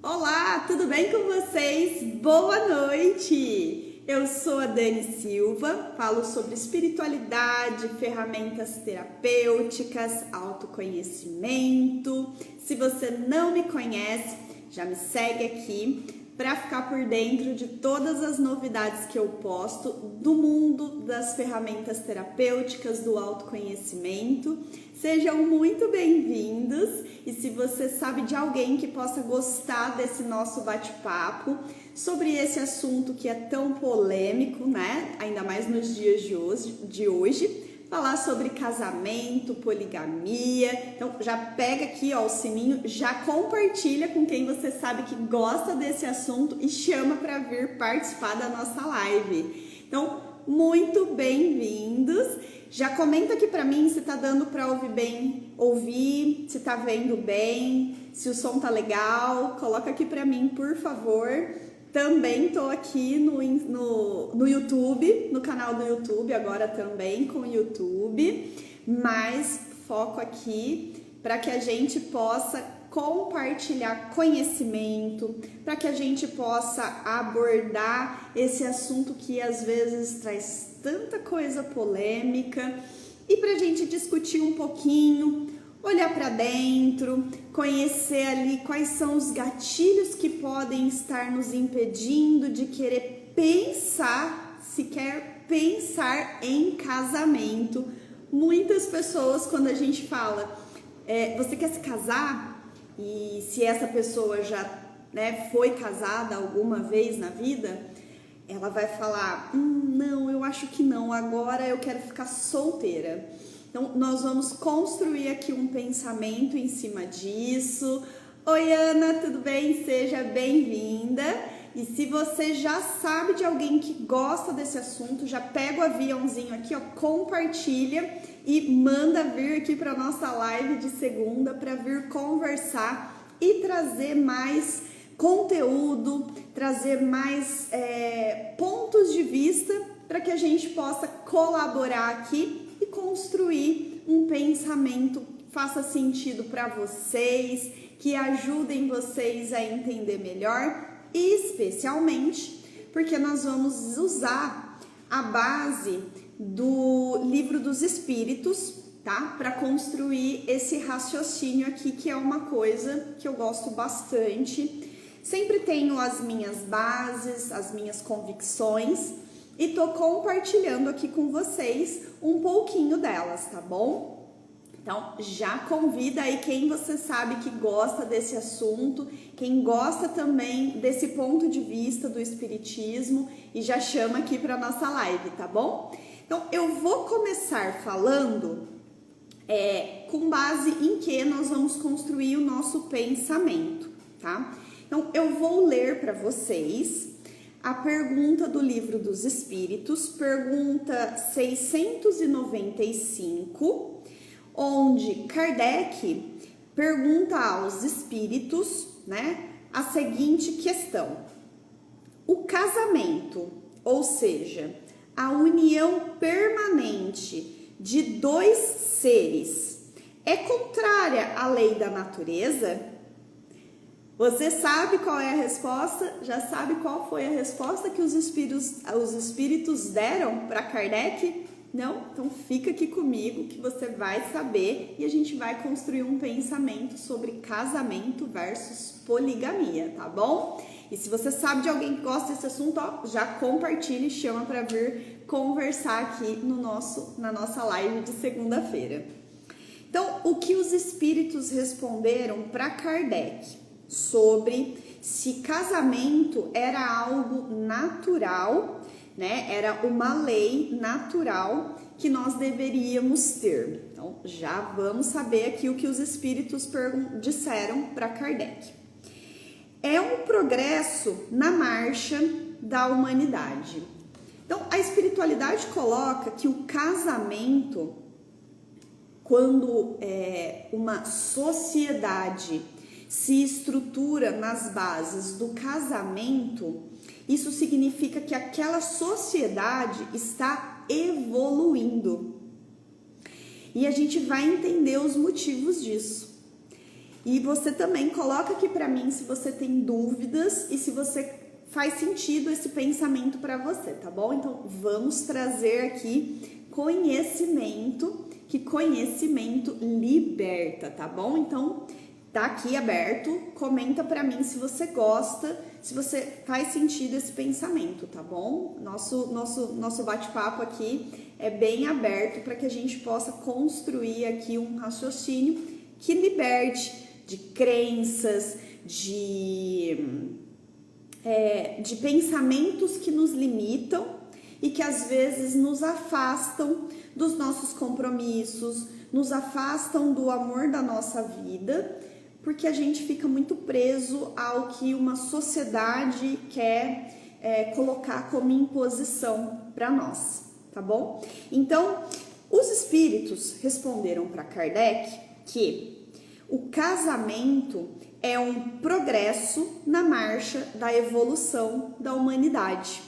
Olá, tudo bem com vocês? Boa noite! Eu sou a Dani Silva, falo sobre espiritualidade, ferramentas terapêuticas, autoconhecimento. Se você não me conhece, já me segue aqui para ficar por dentro de todas as novidades que eu posto do mundo das ferramentas terapêuticas, do autoconhecimento. Sejam muito bem-vindos e se você sabe de alguém que possa gostar desse nosso bate-papo sobre esse assunto que é tão polêmico, né? Ainda mais nos dias de hoje, falar sobre casamento, poligamia. Então já pega aqui ó, o sininho, já compartilha com quem você sabe que gosta desse assunto e chama para vir participar da nossa live. Então, muito bem-vindos. Já comenta aqui para mim se tá dando para ouvir, se tá vendo bem, se o som tá legal. Coloca aqui para mim, por favor. Também tô aqui no YouTube, no canal do YouTube, agora também com o YouTube, mas foco aqui para que a gente possa compartilhar conhecimento, para que a gente possa abordar esse assunto que às vezes traz tanta coisa polêmica e para a gente discutir um pouquinho, olhar para dentro, conhecer ali quais são os gatilhos que podem estar nos impedindo de querer pensar, sequer pensar em casamento. Muitas pessoas, quando a gente fala, você quer se casar? E se essa pessoa já foi casada alguma vez na vida, ela vai falar, não, eu acho que não, agora eu quero ficar solteira. Então, nós vamos construir aqui um pensamento em cima disso. Oi, Ana, tudo bem? Seja bem-vinda. E se você já sabe de alguém que gosta desse assunto, já pega o aviãozinho aqui, ó, compartilha e manda vir aqui para nossa live de segunda para vir conversar e trazer mais conteúdo, trazer mais pontos de vista para que a gente possa colaborar aqui e construir um pensamento que faça sentido para vocês, que ajudem vocês a entender melhor, especialmente porque nós vamos usar a base do Livro dos Espíritos, tá? Para construir esse raciocínio aqui, que é uma coisa que eu gosto bastante. Sempre tenho as minhas bases, as minhas convicções e tô compartilhando aqui com vocês um pouquinho delas, tá bom? Então, já convida aí quem você sabe que gosta desse assunto, quem gosta também desse ponto de vista do espiritismo e já chama aqui para nossa live, tá bom? Então, eu vou começar falando com base em que nós vamos construir o nosso pensamento, tá? Então, eu vou ler para vocês a pergunta do Livro dos Espíritos, pergunta 695, onde Kardec pergunta aos espíritos, a seguinte questão: o casamento, ou seja, a união permanente de dois seres, é contrária à lei da natureza? Você sabe qual é a resposta? Já sabe qual foi a resposta que os espíritos deram para Kardec? Não? Então fica aqui comigo que você vai saber e a gente vai construir um pensamento sobre casamento versus poligamia, tá bom? E se você sabe de alguém que gosta desse assunto, ó, já compartilha e chama para vir conversar aqui na nossa live de segunda-feira. Então, o que os espíritos responderam para Kardec sobre se casamento era algo natural, era uma lei natural que nós deveríamos ter. Então, já vamos saber aqui o que os espíritos disseram para Kardec. É um progresso na marcha da humanidade. Então, a espiritualidade coloca que o casamento, quando uma sociedade se estrutura nas bases do casamento, isso significa que aquela sociedade está evoluindo. E a gente vai entender os motivos disso. E você também coloca aqui para mim se você tem dúvidas e se você faz sentido esse pensamento para você, tá bom? Então, vamos trazer aqui conhecimento, que conhecimento liberta, tá bom? Então, tá aqui aberto, comenta para mim se você gosta, se você faz sentido esse pensamento, tá bom? Nosso bate-papo aqui é bem aberto para que a gente possa construir aqui um raciocínio que liberte de crenças, de pensamentos que nos limitam e que às vezes nos afastam dos nossos compromissos, nos afastam do amor da nossa vida, porque a gente fica muito preso ao que uma sociedade quer colocar como imposição para nós, tá bom? Então, os espíritos responderam para Kardec que o casamento é um progresso na marcha da evolução da humanidade.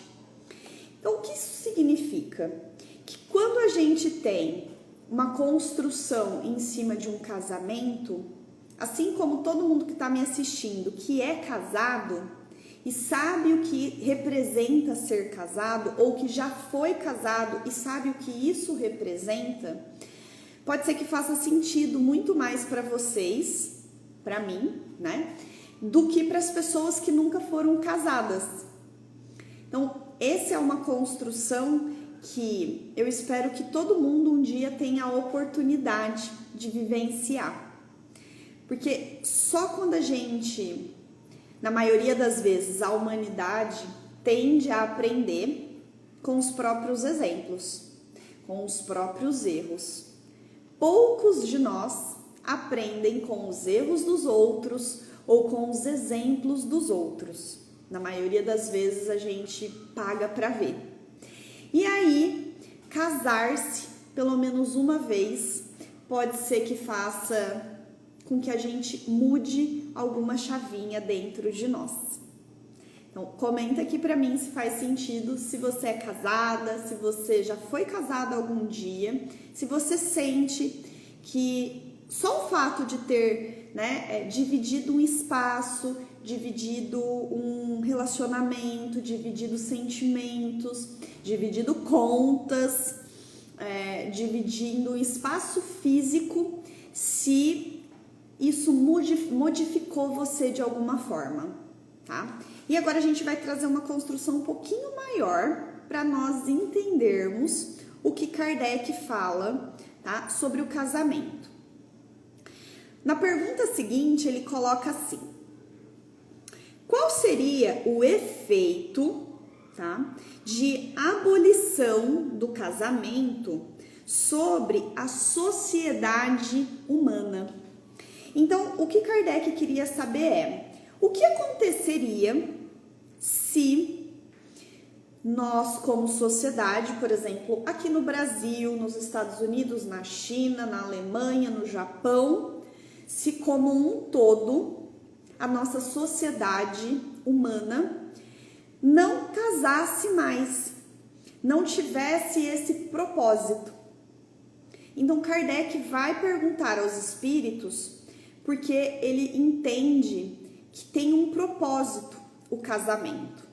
Então, o que isso significa? Que quando a gente tem uma construção em cima de um casamento, assim como todo mundo que está me assistindo que é casado e sabe o que representa ser casado, ou que já foi casado e sabe o que isso representa, pode ser que faça sentido muito mais para vocês, para mim, né, do que para as pessoas que nunca foram casadas. Então, essa é uma construção que eu espero que todo mundo um dia tenha a oportunidade de vivenciar. Porque só quando a gente, na maioria das vezes, a humanidade tende a aprender com os próprios exemplos, com os próprios erros. Poucos de nós aprendem com os erros dos outros ou com os exemplos dos outros. Na maioria das vezes a gente paga para ver. E aí, casar-se pelo menos uma vez pode ser que faça com que a gente mude alguma chavinha dentro de nós. Então, comenta aqui para mim se faz sentido, se você é casada, se você já foi casada algum dia, se você sente que só o fato de ter, dividido um espaço, dividido um relacionamento, dividido sentimentos, dividido contas, dividindo espaço físico, se isso modificou você de alguma forma, tá? E agora a gente vai trazer uma construção um pouquinho maior para nós entendermos o que Kardec fala, tá, sobre o casamento. Na pergunta seguinte, ele coloca assim: qual seria o efeito, tá, de abolição do casamento sobre a sociedade humana? Então, o que Kardec queria saber é: o que aconteceria se nós, como sociedade, por exemplo, aqui no Brasil, nos Estados Unidos, na China, na Alemanha, no Japão, se como um todo a nossa sociedade humana não casasse mais, não tivesse esse propósito? Então Kardec vai perguntar aos espíritos, porque ele entende que tem um propósito o casamento.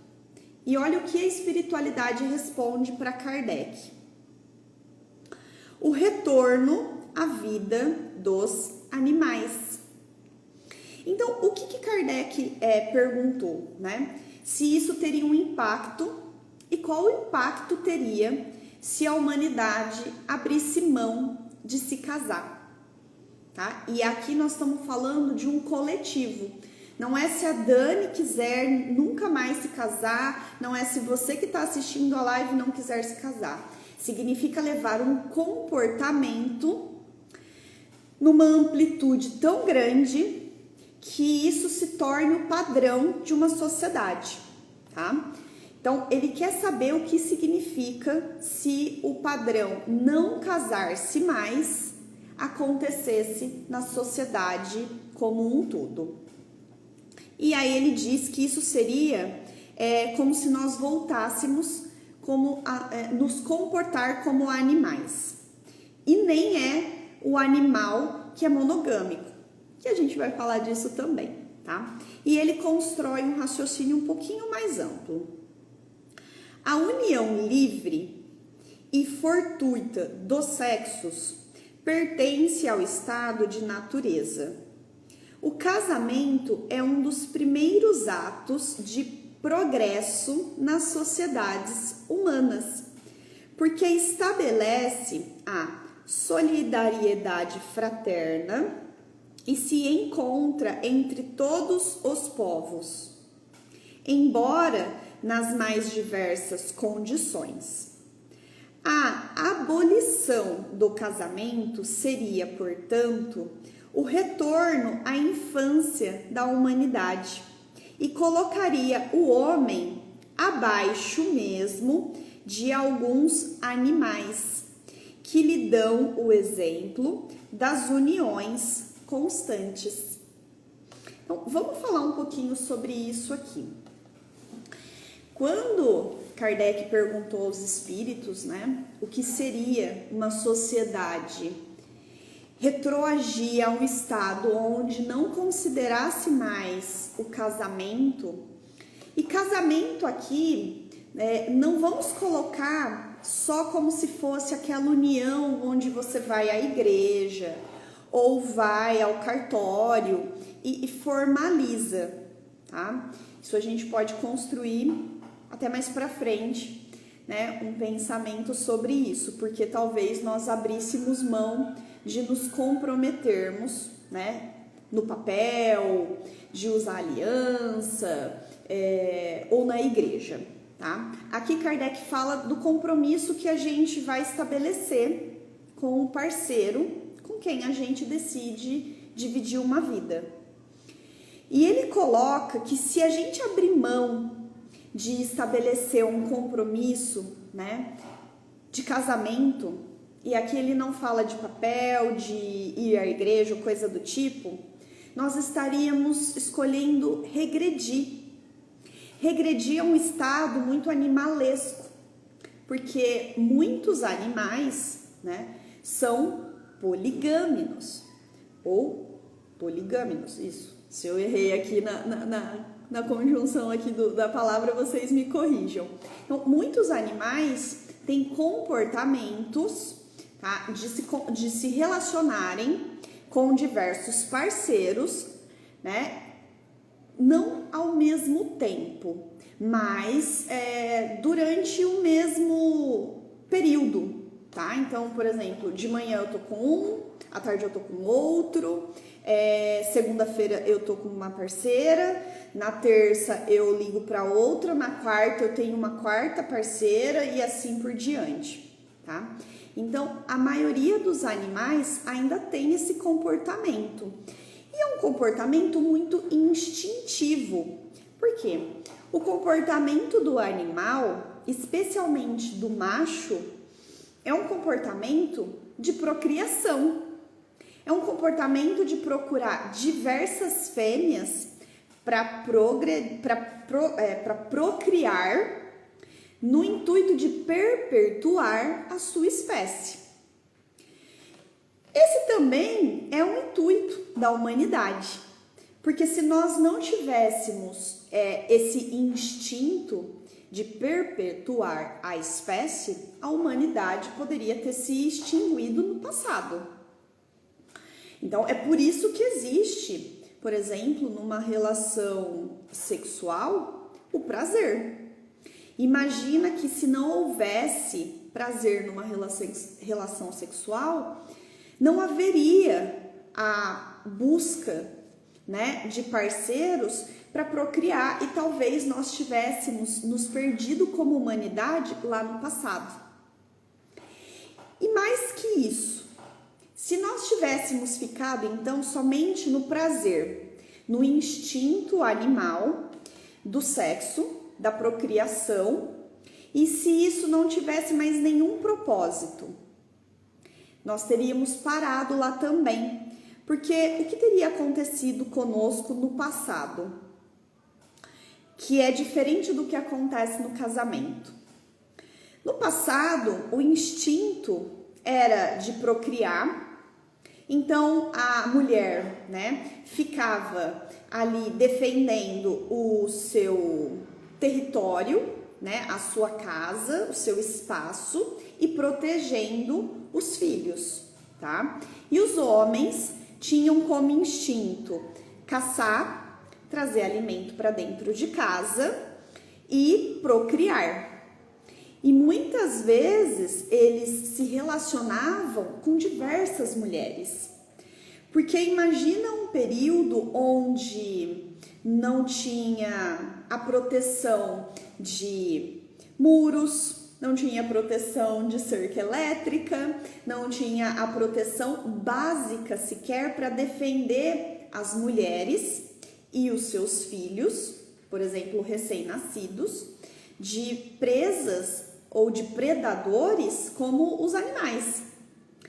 E olha o que a espiritualidade responde para Kardec: o retorno à vida dos animais. Então, o que Kardec perguntou, né? Se isso teria um impacto e qual o impacto teria se a humanidade abrisse mão de se casar, tá? E aqui nós estamos falando de um coletivo. Não é se a Dani quiser nunca mais se casar, não é se você que está assistindo a live não quiser se casar. Significa levar um comportamento numa amplitude tão grande que isso se torne o padrão de uma sociedade, tá? Então, ele quer saber o que significa se o padrão não casar-se mais acontecesse na sociedade como um todo. E aí ele diz que isso seria como se nós voltássemos nos comportar como animais. E nem é o animal que é monogâmico. que a gente vai falar disso também, tá? E ele constrói um raciocínio um pouquinho mais amplo. A união livre e fortuita dos sexos pertence ao estado de natureza. O casamento é um dos primeiros atos de progresso nas sociedades humanas, porque estabelece a solidariedade fraterna e se encontra entre todos os povos, embora nas mais diversas condições. A abolição do casamento seria, portanto, o retorno à infância da humanidade e colocaria o homem abaixo mesmo de alguns animais que lhe dão o exemplo das uniões constantes. Então, vamos falar um pouquinho sobre isso aqui. Quando Kardec perguntou aos espíritos, né, o que seria uma sociedade retroagia a um estado onde não considerasse mais o casamento, e casamento aqui, não vamos colocar só como se fosse aquela união onde você vai à igreja ou vai ao cartório e formaliza, tá? Isso a gente pode construir até mais para frente, né, um pensamento sobre isso, porque talvez nós abríssemos mão de nos comprometermos, né, no papel, de usar aliança, ou na igreja, tá? Aqui Kardec fala do compromisso que a gente vai estabelecer com o parceiro com quem a gente decide dividir uma vida. E ele coloca que se a gente abrir mão de estabelecer um compromisso, né, de casamento, e aqui ele não fala de papel, de ir à igreja ou coisa do tipo, nós estaríamos escolhendo regredir. Regredir é um estado muito animalesco, porque muitos animais, né, são poligâminos, ou poligâminos, isso. Se eu errei aqui na conjunção aqui da palavra, vocês me corrijam. Então, muitos animais têm comportamentos, tá, de se relacionarem com diversos parceiros, né, não ao mesmo tempo, mas durante o mesmo período, tá? Então, por exemplo, de manhã eu tô com um, à tarde eu tô com outro, segunda-feira eu tô com uma parceira, na terça eu ligo para outra, na quarta eu tenho uma quarta parceira e assim por diante, tá? Então, a maioria dos animais ainda tem esse comportamento. E é um comportamento muito instintivo. Por quê? O comportamento do animal, especialmente do macho, é um comportamento de procriação. É um comportamento de procurar diversas fêmeas para procriar no intuito de perpetuar a sua espécie. Esse também é um intuito da humanidade, porque se nós não tivéssemos esse instinto de perpetuar a espécie, a humanidade poderia ter se extinguido no passado. Então, é por isso que existe, por exemplo, numa relação sexual, o prazer. Imagina que se não houvesse prazer numa relação sexual, não haveria a busca, né, de parceiros para procriar e talvez nós tivéssemos nos perdido como humanidade lá no passado. E mais que isso, se nós tivéssemos ficado então somente no prazer, no instinto animal do sexo, da procriação, e se isso não tivesse mais nenhum propósito, nós teríamos parado lá também, porque o que teria acontecido conosco no passado, que é diferente do que acontece no casamento. No passado, o instinto era de procriar Então a mulher, né, ficava ali defendendo o seu território, né, a sua casa, o seu espaço e protegendo os filhos, tá? E os homens tinham como instinto caçar, trazer alimento para dentro de casa e procriar. E muitas vezes eles se relacionavam com diversas mulheres. Porque imagina um período onde não tinha a proteção de muros, não tinha proteção de cerca elétrica, não tinha a proteção básica sequer para defender as mulheres e os seus filhos, por exemplo, recém-nascidos, de presas ou de predadores como os animais.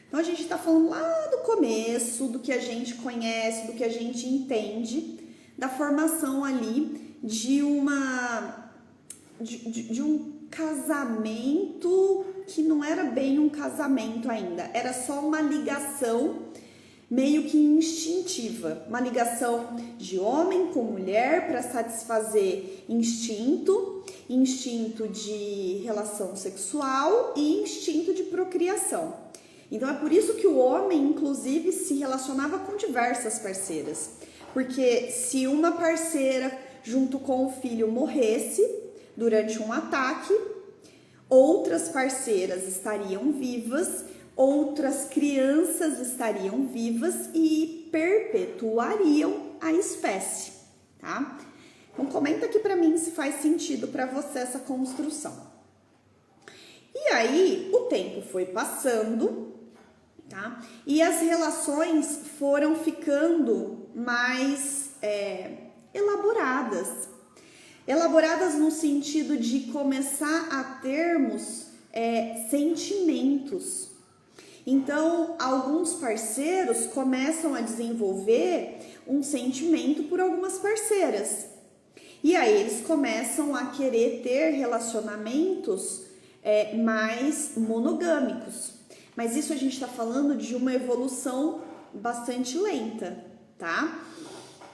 Então a gente está falando lá do começo, do que a gente conhece, do que a gente entende, da formação ali de um casamento que não era bem um casamento ainda, era só uma ligação meio que instintiva, uma ligação de homem com mulher para satisfazer instinto de relação sexual e instinto de procriação. Então é por isso que o homem, inclusive, se relacionava com diversas parceiras, porque se uma parceira junto com o filho morresse durante um ataque, outras parceiras estariam vivas, outras crianças estariam vivas e perpetuariam a espécie, tá? Então comenta aqui para mim se faz sentido para você essa construção. E aí o tempo foi passando, tá? E as relações foram ficando mais elaboradas no sentido de começar a termos sentimentos. Então, alguns parceiros começam a desenvolver um sentimento por algumas parceiras. E aí eles começam a querer ter relacionamentos mais monogâmicos. Mas isso a gente está falando de uma evolução bastante lenta, tá?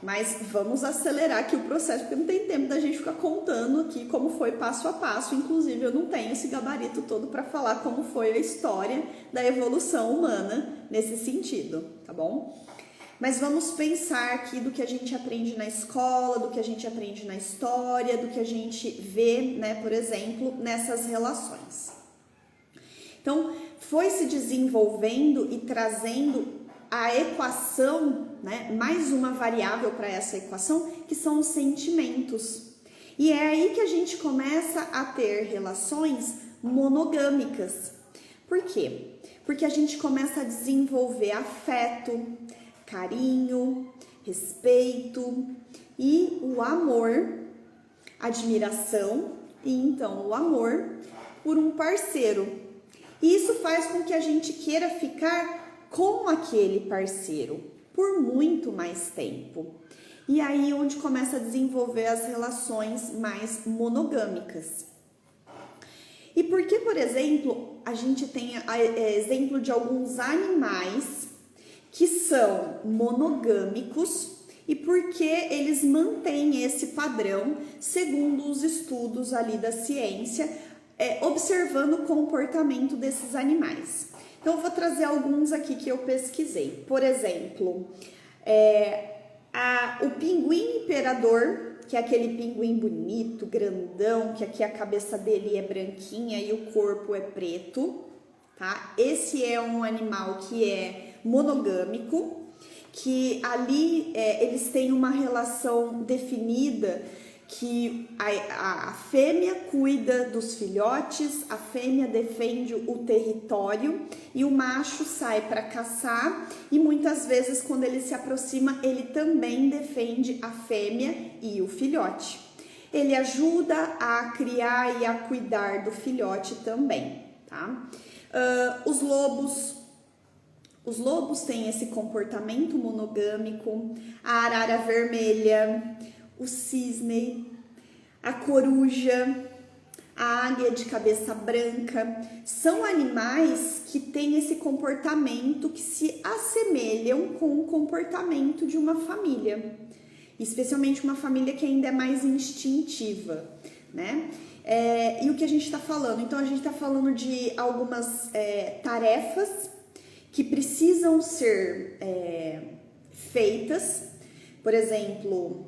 Mas vamos acelerar aqui o processo, porque não tem tempo da gente ficar contando aqui como foi passo a passo. Inclusive, eu não tenho esse gabarito todo para falar como foi a história da evolução humana nesse sentido, tá bom? Mas vamos pensar aqui do que a gente aprende na escola, do que a gente aprende na história, do que a gente vê, né, por exemplo, nessas relações. Então, foi se desenvolvendo e trazendo a equação, né, mais uma variável para essa equação, que são os sentimentos. E é aí que a gente começa a ter relações monogâmicas. Por quê? Porque a gente começa a desenvolver afeto, carinho, respeito e o amor, admiração e então o amor por um parceiro. E isso faz com que a gente queira ficar com aquele parceiro por muito mais tempo. E aí onde começa a desenvolver as relações mais monogâmicas. E por que, por exemplo, a gente tem exemplo de alguns animais que são monogâmicos e por que eles mantêm esse padrão segundo os estudos ali da ciência, observando o comportamento desses animais. Então, eu vou trazer alguns aqui que eu pesquisei. Por exemplo, o pinguim imperador, que é aquele pinguim bonito, grandão, que aqui a cabeça dele é branquinha e o corpo é preto, tá? Esse é um animal que é monogâmico, que ali eles têm uma relação definida, que a fêmea cuida dos filhotes, a fêmea defende o território e o macho sai para caçar e muitas vezes quando ele se aproxima ele também defende a fêmea e o filhote. Ele ajuda a criar e a cuidar do filhote também, tá? Os lobos têm esse comportamento monogâmico, a arara vermelha, o cisne, a coruja, a águia de cabeça branca, são animais que têm esse comportamento que se assemelham com o comportamento de uma família, especialmente uma família que ainda é mais instintiva, né? E o que a gente está falando? Então, a gente está falando de algumas tarefas que precisam ser feitas, por exemplo,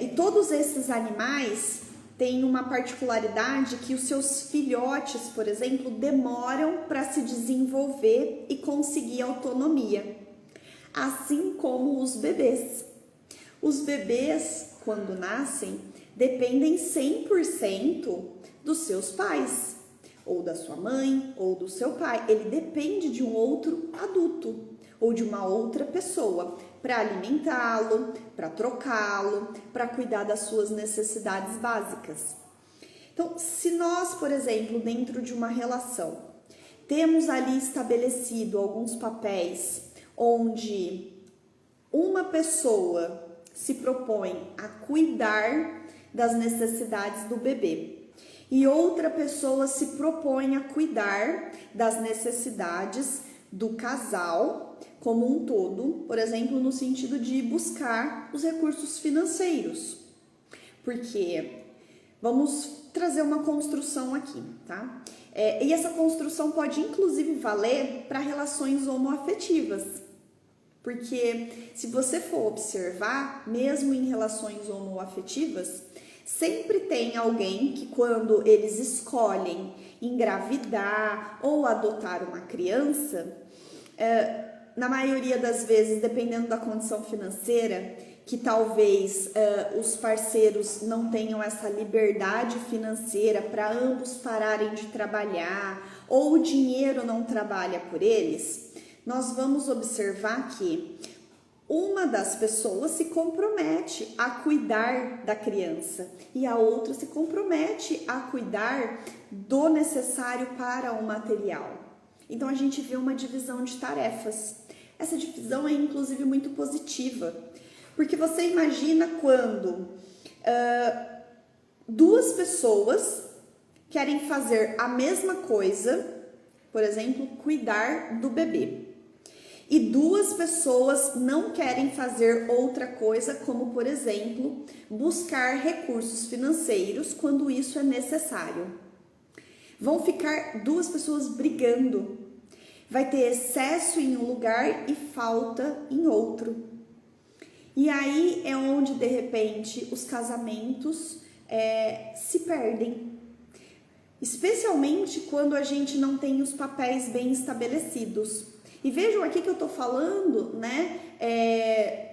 e todos esses animais têm uma particularidade que os seus filhotes, por exemplo, demoram para se desenvolver e conseguir autonomia, assim como os bebês. Os bebês, quando nascem, dependem 100% dos seus pais, ou da sua mãe, ou do seu pai. Ele depende de um outro adulto, ou de uma outra pessoa, para alimentá-lo, para trocá-lo, para cuidar das suas necessidades básicas. Então, se nós, por exemplo, dentro de uma relação, temos ali estabelecido alguns papéis onde uma pessoa se propõe a cuidar das necessidades do bebê e outra pessoa se propõe a cuidar das necessidades do casal como um todo, por exemplo, no sentido de buscar os recursos financeiros. Porque vamos trazer uma construção aqui, tá? E essa construção pode inclusive valer para relações homoafetivas. Porque se você for observar, mesmo em relações homoafetivas, sempre tem alguém que, quando eles escolhem engravidar ou adotar uma criança, na maioria das vezes, dependendo da condição financeira, que talvez os parceiros não tenham essa liberdade financeira para ambos pararem de trabalhar, ou o dinheiro não trabalha por eles, nós vamos observar que uma das pessoas se compromete a cuidar da criança e a outra se compromete a cuidar do necessário para o material. Então a gente vê uma divisão de tarefas. Essa divisão é inclusive muito positiva, porque você imagina quando duas pessoas querem fazer a mesma coisa, por exemplo, cuidar do bebê. E duas pessoas não querem fazer outra coisa, como, por exemplo, buscar recursos financeiros quando isso é necessário. Vão ficar duas pessoas brigando. Vai ter excesso em um lugar e falta em outro. E aí é onde, de repente, os casamentos se perdem. Especialmente quando a gente não tem os papéis bem estabelecidos. E vejam aqui que eu tô falando, né,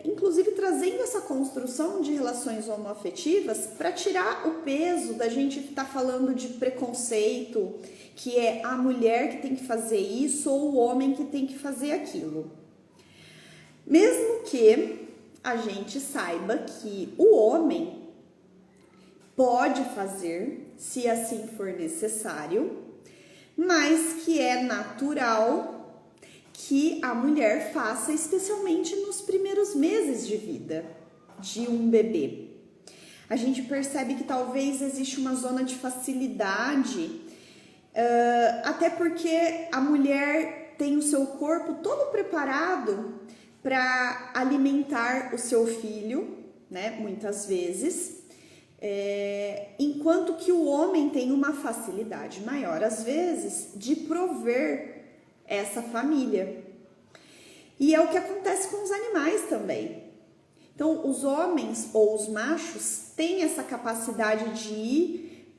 inclusive trazendo essa construção de relações homoafetivas para tirar o peso da gente estar falando de preconceito, que é a mulher que tem que fazer isso ou o homem que tem que fazer aquilo. Mesmo que a gente saiba que o homem pode fazer, se assim for necessário, mas que é natural que a mulher faça, especialmente nos primeiros meses de vida de um bebê. A gente percebe que talvez existe uma zona de facilidade, até porque a mulher tem o seu corpo todo preparado para alimentar o seu filho, né, muitas vezes, enquanto que o homem tem uma facilidade maior, às vezes, de prover essa família. E é o que acontece com os animais também. Então, os homens ou os machos têm essa capacidade de ir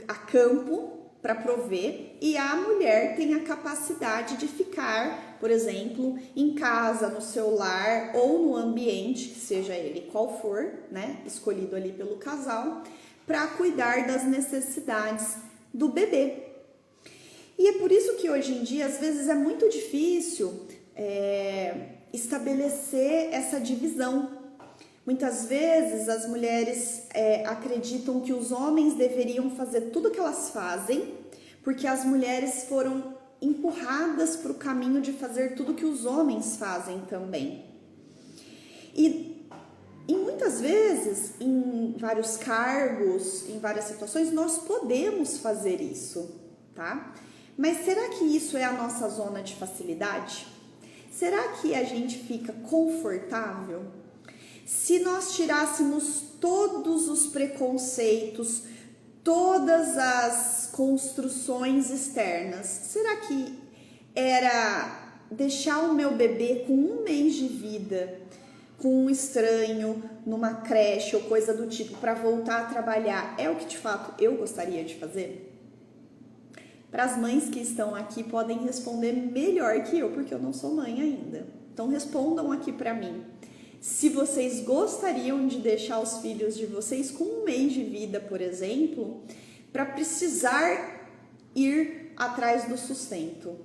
a campo para prover, e a mulher tem a capacidade de ficar, por exemplo, em casa, no seu lar ou no ambiente, seja ele qual for, né, escolhido ali pelo casal, para cuidar das necessidades do bebê. E é por isso que hoje em dia, às vezes, é muito difícil estabelecer essa divisão. Muitas vezes as mulheres acreditam que os homens deveriam fazer tudo o que elas fazem, porque as mulheres foram empurradas para o caminho de fazer tudo que os homens fazem também. E muitas vezes, em vários cargos, em várias situações, nós podemos fazer isso, tá? Mas será que isso é a nossa zona de facilidade? Será que a gente fica confortável? Se nós tirássemos todos os preconceitos, todas as construções externas, será que era deixar o meu bebê com 1 mês de vida, com um estranho, numa creche ou coisa do tipo, para voltar a trabalhar, é o que de fato eu gostaria de fazer? Para as mães que estão aqui, podem responder melhor que eu, porque eu não sou mãe ainda. Então respondam aqui para mim. Se vocês gostariam de deixar os filhos de vocês com 1 mês de vida, por exemplo, para precisar ir atrás do sustento.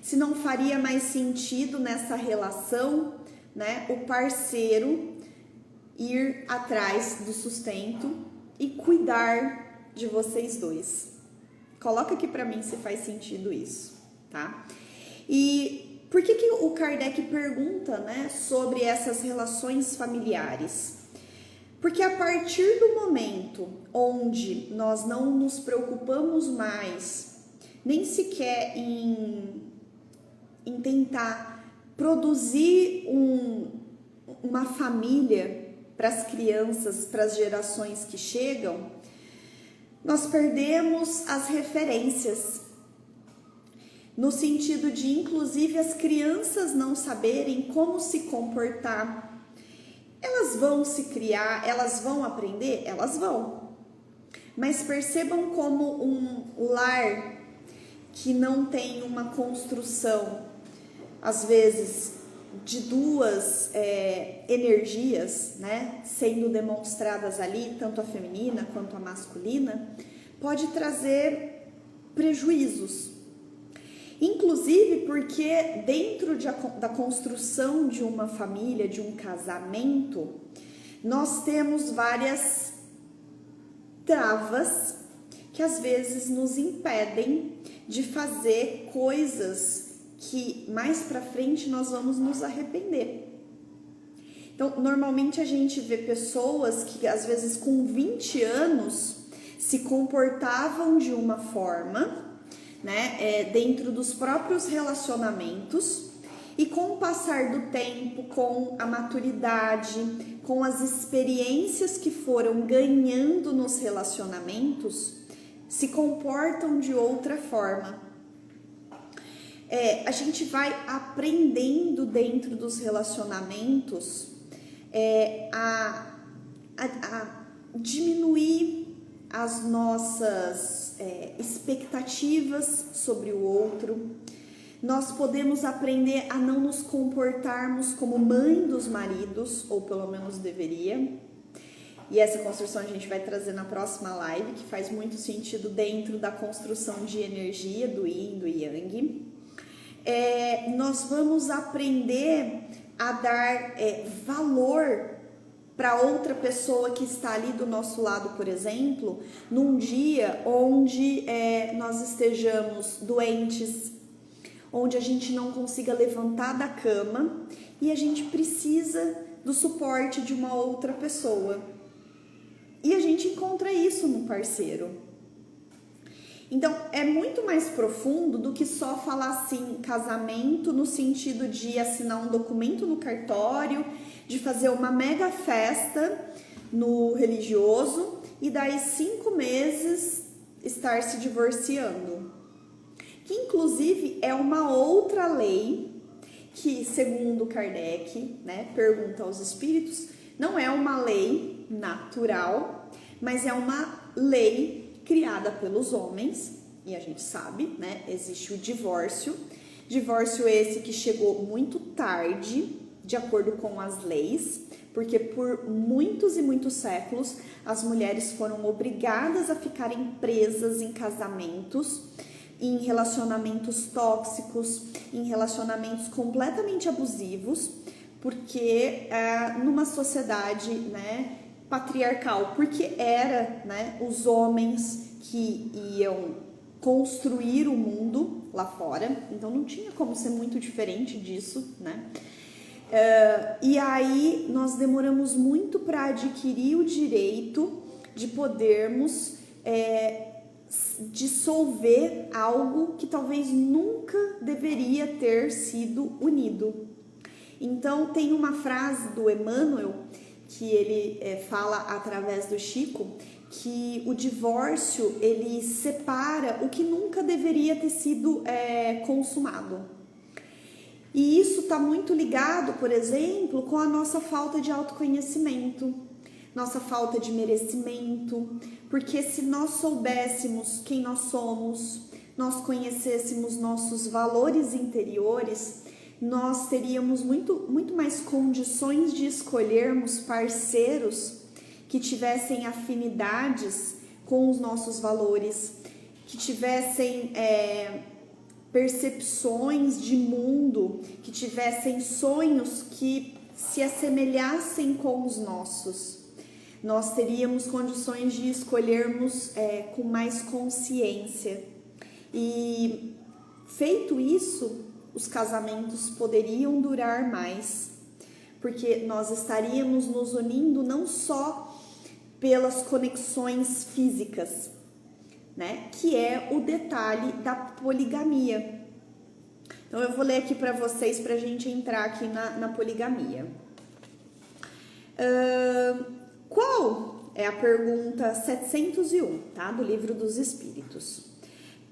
Se não faria mais sentido nessa relação, né, o parceiro ir atrás do sustento e cuidar de vocês dois. Coloca aqui para mim se faz sentido isso, tá? E por que o Kardec pergunta, né, sobre essas relações familiares? Porque a partir do momento onde nós não nos preocupamos mais, nem sequer em tentar produzir uma família para as crianças, para as gerações que chegam, nós perdemos as referências. No sentido de, inclusive, as crianças não saberem como se comportar. Elas vão se criar, elas vão aprender? Elas vão. Mas percebam como um lar que não tem uma construção, às vezes, de duas energias, né, sendo demonstradas ali, tanto a feminina quanto a masculina, pode trazer prejuízos. Inclusive porque dentro da construção de uma família, de um casamento, nós temos várias travas que às vezes nos impedem de fazer coisas que mais pra frente nós vamos nos arrepender. Então, normalmente a gente vê pessoas que às vezes com 20 anos se comportavam de uma forma, né, dentro dos próprios relacionamentos, e com o passar do tempo, com a maturidade, com as experiências que foram ganhando nos relacionamentos, se comportam de outra forma. A gente vai aprendendo dentro dos relacionamentos a diminuir as nossas expectativas sobre o outro. Nós podemos aprender a não nos comportarmos como mãe dos maridos, ou pelo menos deveria. E essa construção a gente vai trazer na próxima live, que faz muito sentido dentro da construção de energia do Yin e do Yang. Nós vamos aprender a dar valor para outra pessoa que está ali do nosso lado, por exemplo, num dia onde nós estejamos doentes, onde a gente não consiga levantar da cama e a gente precisa do suporte de uma outra pessoa. E a gente encontra isso no parceiro. Então, é muito mais profundo do que só falar assim, casamento no sentido de assinar um documento no cartório, de fazer uma mega festa no religioso e daí 5 meses estar se divorciando. Que inclusive é uma outra lei que, segundo Kardec, né, pergunta aos espíritos, não é uma lei natural, mas é uma lei criada pelos homens, e a gente sabe, né, existe o divórcio esse que chegou muito tarde, de acordo com as leis, porque por muitos e muitos séculos as mulheres foram obrigadas a ficarem presas em casamentos, em relacionamentos tóxicos, em relacionamentos completamente abusivos, porque numa sociedade, né, patriarcal, porque era, né, os homens que iam construir o mundo lá fora, então não tinha como ser muito diferente disso, né? E aí nós demoramos muito para adquirir o direito de podermos dissolver algo que talvez nunca deveria ter sido unido. Então tem uma frase do Emmanuel que ele fala através do Chico, que o divórcio ele separa o que nunca deveria ter sido consumado. E isso está muito ligado, por exemplo, com a nossa falta de autoconhecimento, nossa falta de merecimento, porque se nós soubéssemos quem nós somos, nós conhecêssemos nossos valores interiores, nós teríamos muito mais condições de escolhermos parceiros que tivessem afinidades com os nossos valores, que tivessem percepções de mundo, que tivessem sonhos que se assemelhassem com os nossos. Nós teríamos condições de escolhermos com mais consciência. E feito isso, os casamentos poderiam durar mais, porque nós estaríamos nos unindo não só pelas conexões físicas, né, que é o detalhe da poligamia. Então eu vou ler aqui para vocês para a gente entrar aqui na poligamia. Qual é a pergunta 701, tá, do Livro dos Espíritos?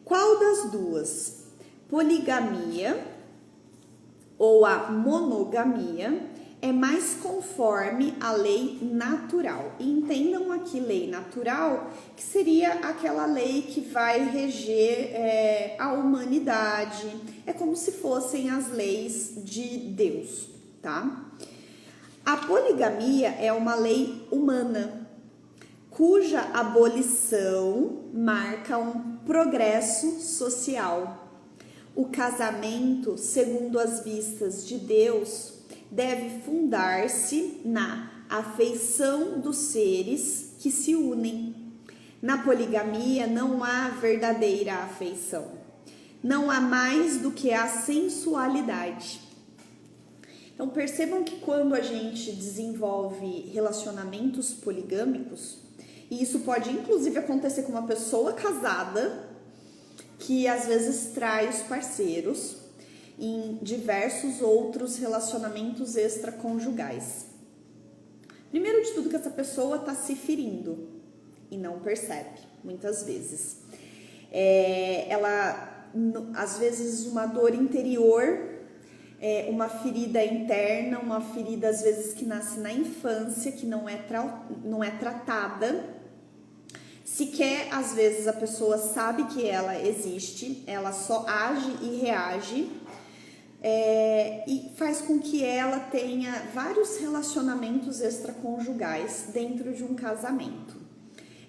Qual das duas, poligamia ou a monogamia, é mais conforme a lei natural? E entendam aqui lei natural, que seria aquela lei que vai reger a humanidade. É como se fossem as leis de Deus, tá? A poligamia é uma lei humana, cuja abolição marca um progresso social. O casamento, segundo as vistas de Deus, deve fundar-se na afeição dos seres que se unem. Na poligamia não há verdadeira afeição. Não há mais do que a sensualidade. Então percebam que quando a gente desenvolve relacionamentos poligâmicos, e isso pode inclusive acontecer com uma pessoa casada, que às vezes trai os parceiros em diversos outros relacionamentos extraconjugais. Primeiro de tudo, que essa pessoa está se ferindo e não percebe, muitas vezes. Ela, às vezes, uma dor interior, uma ferida interna, uma ferida às vezes que nasce na infância, que não é tratada. Sequer, às vezes, a pessoa sabe que ela existe, ela só age e reage, e faz com que ela tenha vários relacionamentos extraconjugais dentro de um casamento.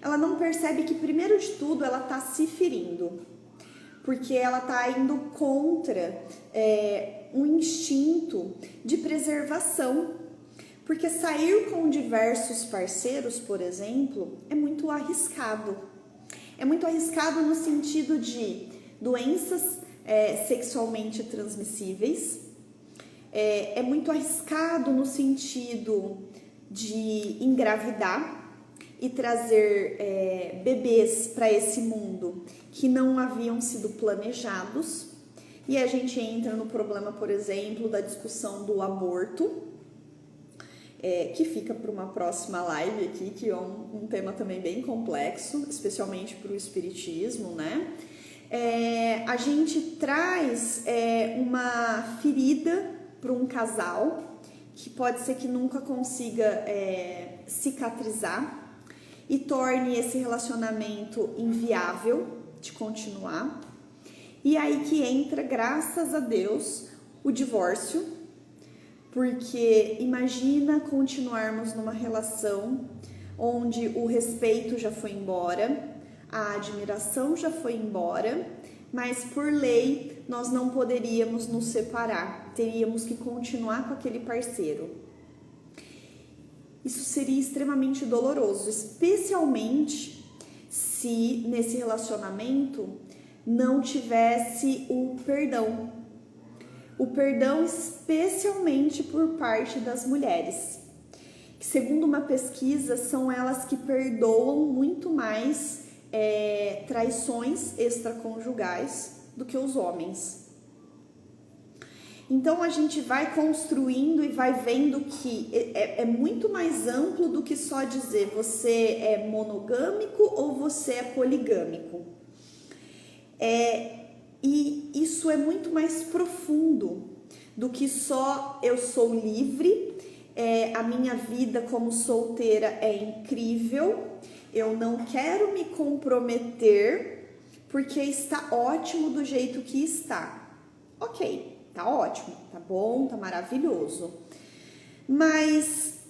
Ela não percebe que, primeiro de tudo, ela está se ferindo, porque ela está indo contra um instinto de preservação. Porque sair com diversos parceiros, por exemplo, é muito arriscado. É muito arriscado no sentido de doenças sexualmente transmissíveis. É muito arriscado no sentido de engravidar e trazer bebês para esse mundo que não haviam sido planejados. E a gente entra no problema, por exemplo, da discussão do aborto, que fica para uma próxima live aqui, que é um tema também bem complexo, especialmente para o espiritismo, né? A gente traz uma ferida para um casal, que pode ser que nunca consiga cicatrizar e torne esse relacionamento inviável de continuar. E aí que entra, graças a Deus, o divórcio. Porque imagina continuarmos numa relação onde o respeito já foi embora, a admiração já foi embora, mas por lei nós não poderíamos nos separar, teríamos que continuar com aquele parceiro. Isso seria extremamente doloroso, especialmente se nesse relacionamento não tivesse o perdão. o perdão especialmente por parte das mulheres, que segundo uma pesquisa são elas que perdoam muito mais traições extraconjugais do que os homens. Então a gente vai construindo e vai vendo que é muito mais amplo do que só dizer você é monogâmico ou você é poligâmico. E isso é muito mais profundo do que só eu sou livre, a minha vida como solteira é incrível, eu não quero me comprometer porque está ótimo do jeito que está. Ok, tá ótimo, tá bom, tá maravilhoso. Mas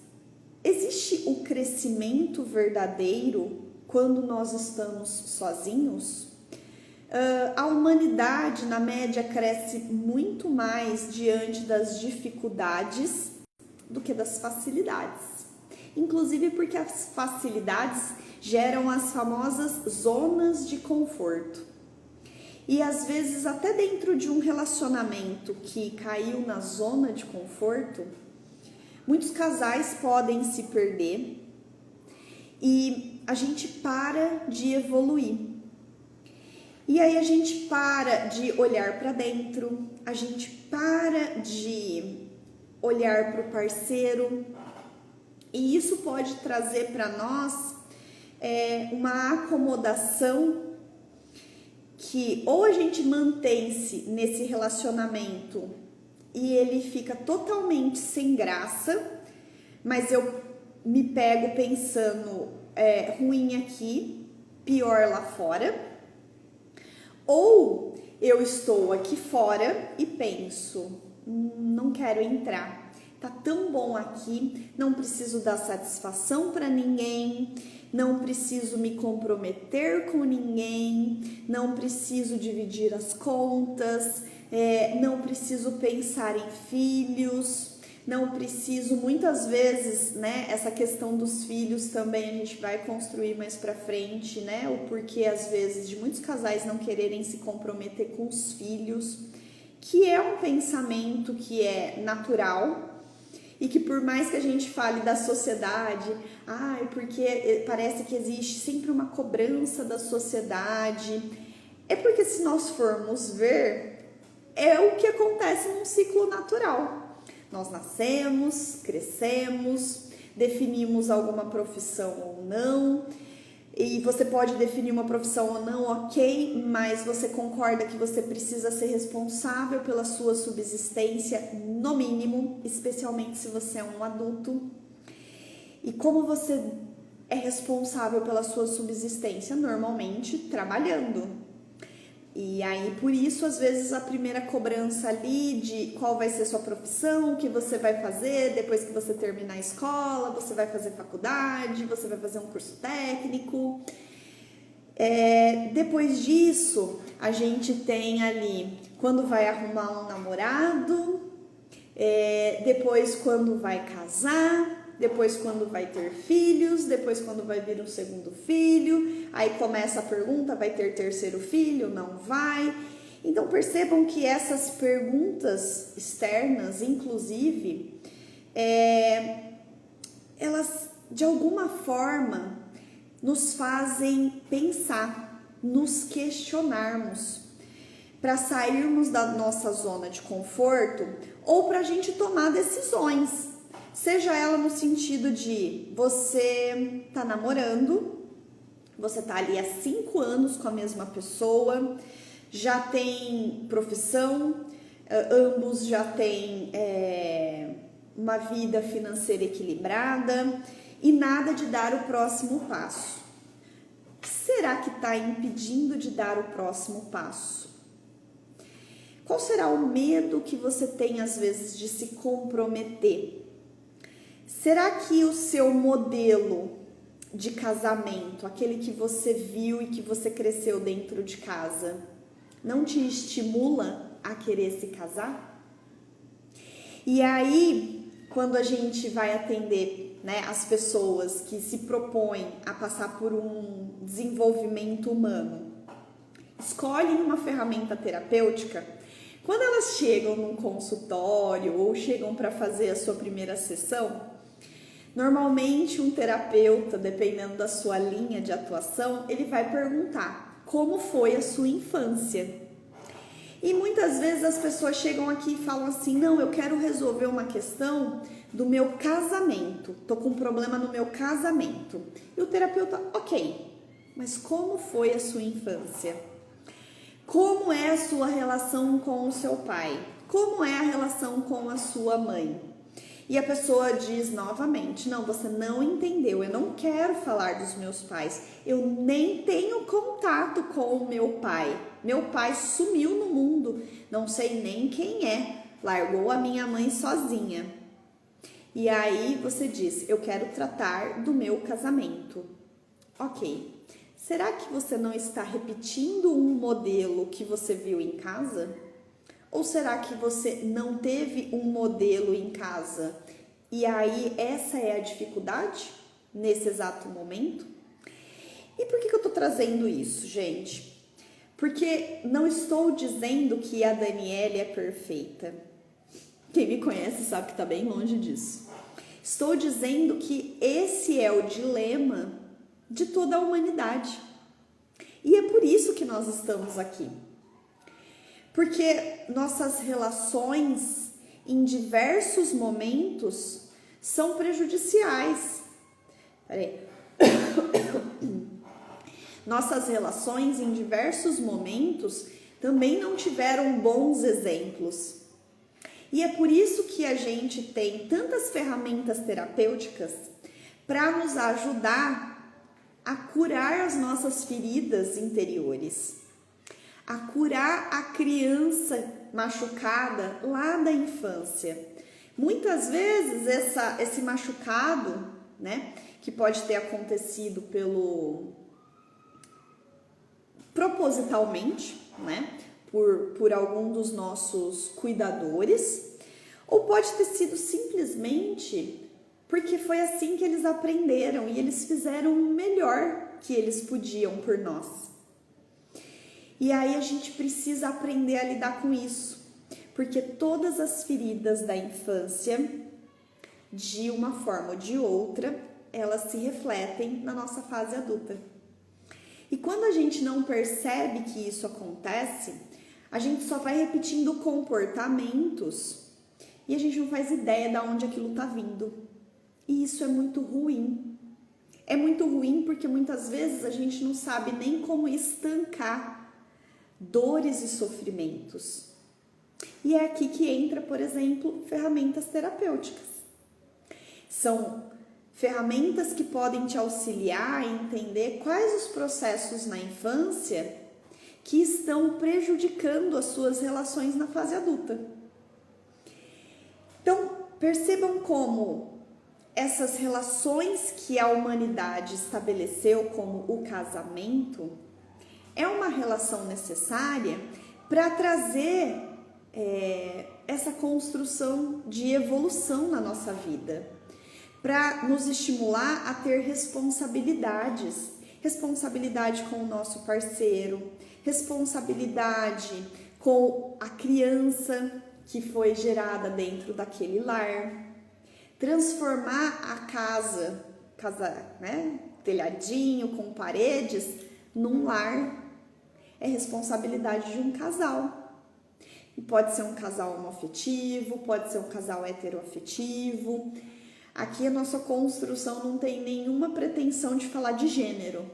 existe o crescimento verdadeiro quando nós estamos sozinhos? A humanidade, na média, cresce muito mais diante das dificuldades do que das facilidades. Inclusive porque as facilidades geram as famosas zonas de conforto. E às vezes, até dentro de um relacionamento que caiu na zona de conforto, muitos casais podem se perder e a gente para de evoluir. E aí a gente para de olhar para dentro, a gente para de olhar para o parceiro, e isso pode trazer para nós uma acomodação que ou a gente mantém-se nesse relacionamento e ele fica totalmente sem graça, mas eu me pego pensando ruim aqui, pior lá fora. Ou eu estou aqui fora e penso, não quero entrar, tá tão bom aqui, não preciso dar satisfação para ninguém, não preciso me comprometer com ninguém, não preciso dividir as contas, não preciso pensar em filhos, não preciso, muitas vezes, né, essa questão dos filhos também a gente vai construir mais pra frente, né, o porquê às vezes de muitos casais não quererem se comprometer com os filhos, que é um pensamento que é natural e que por mais que a gente fale da sociedade, porque parece que existe sempre uma cobrança da sociedade, é porque se nós formos ver, é o que acontece num ciclo natural. Nós nascemos, crescemos, definimos alguma profissão ou não, e você pode definir uma profissão ou não, ok, mas você concorda que você precisa ser responsável pela sua subsistência, no mínimo, especialmente se você é um adulto. E como você é responsável pela sua subsistência? Normalmente trabalhando. E aí, por isso, às vezes, a primeira cobrança ali de qual vai ser sua profissão, o que você vai fazer depois que você terminar a escola, você vai fazer faculdade, você vai fazer um curso técnico. Depois disso, a gente tem ali quando vai arrumar um namorado, depois quando vai casar, depois quando vai ter filhos, depois quando vai vir um segundo filho, aí começa a pergunta, vai ter terceiro filho? Não vai? Então percebam que essas perguntas externas, inclusive, elas de alguma forma nos fazem pensar, nos questionarmos, para sairmos da nossa zona de conforto ou para a gente tomar decisões. Seja ela no sentido de você tá namorando, você tá ali há 5 anos com a mesma pessoa, já tem profissão, ambos já têm uma vida financeira equilibrada e nada de dar o próximo passo. O que será que está impedindo de dar o próximo passo? Qual será o medo que você tem às vezes de se comprometer? Será que o seu modelo de casamento, aquele que você viu e que você cresceu dentro de casa, não te estimula a querer se casar? E aí, quando a gente vai atender, né, as pessoas que se propõem a passar por um desenvolvimento humano, escolhem uma ferramenta terapêutica Quando elas chegam num consultório ou chegam para fazer a sua primeira sessão, normalmente um terapeuta, dependendo da sua linha de atuação, ele vai perguntar como foi a sua infância. E muitas vezes as pessoas chegam aqui e falam assim, não, eu quero resolver uma questão do meu casamento, tô com um problema no meu casamento. E o terapeuta, ok, mas como foi a sua infância? Como é a sua relação com o seu pai? Como é a relação com a sua mãe? E a pessoa diz novamente, não, você não entendeu, eu não quero falar dos meus pais, eu nem tenho contato com o meu pai. Meu pai sumiu no mundo, não sei nem quem é, largou a minha mãe sozinha. E aí você diz, eu quero tratar do meu casamento. Ok, será que você não está repetindo um modelo que você viu em casa? Ou será que você não teve um modelo em casa? E aí essa é a dificuldade nesse exato momento? E por que eu tô trazendo isso, gente? Porque não estou dizendo que a Daniele é perfeita. Quem me conhece sabe que tá bem longe disso. Estou dizendo que esse é o dilema de toda a humanidade. E é por isso que nós estamos aqui. Porque nossas relações em diversos momentos são prejudiciais. Nossas relações em diversos momentos também não tiveram bons exemplos. E é por isso que a gente tem tantas ferramentas terapêuticas para nos ajudar a curar as nossas feridas interiores, a curar a criança machucada lá da infância. Muitas vezes esse machucado, né, que pode ter acontecido propositalmente, né, por algum dos nossos cuidadores, ou pode ter sido simplesmente porque foi assim que eles aprenderam e eles fizeram o melhor que eles podiam por nós. E aí a gente precisa aprender a lidar com isso, porque todas as feridas da infância, de uma forma ou de outra, elas se refletem na nossa fase adulta. E quando a gente não percebe que isso acontece, a gente só vai repetindo comportamentos e a gente não faz ideia de onde aquilo está vindo. E isso é muito ruim. É muito ruim porque muitas vezes a gente não sabe nem como estancar dores e sofrimentos. E é aqui que entra, por exemplo, ferramentas terapêuticas. São ferramentas que podem te auxiliar a entender quais os processos na infância que estão prejudicando as suas relações na fase adulta. Então, percebam como essas relações que a humanidade estabeleceu, como o casamento, é uma relação necessária para trazer essa construção de evolução na nossa vida, para nos estimular a ter responsabilidades, responsabilidade com o nosso parceiro, responsabilidade com a criança que foi gerada dentro daquele lar, transformar a casa, né, telhadinho com paredes, num lar, é responsabilidade de um casal. E pode ser um casal homoafetivo, pode ser um casal heteroafetivo. Aqui a nossa construção não tem nenhuma pretensão de falar de gênero,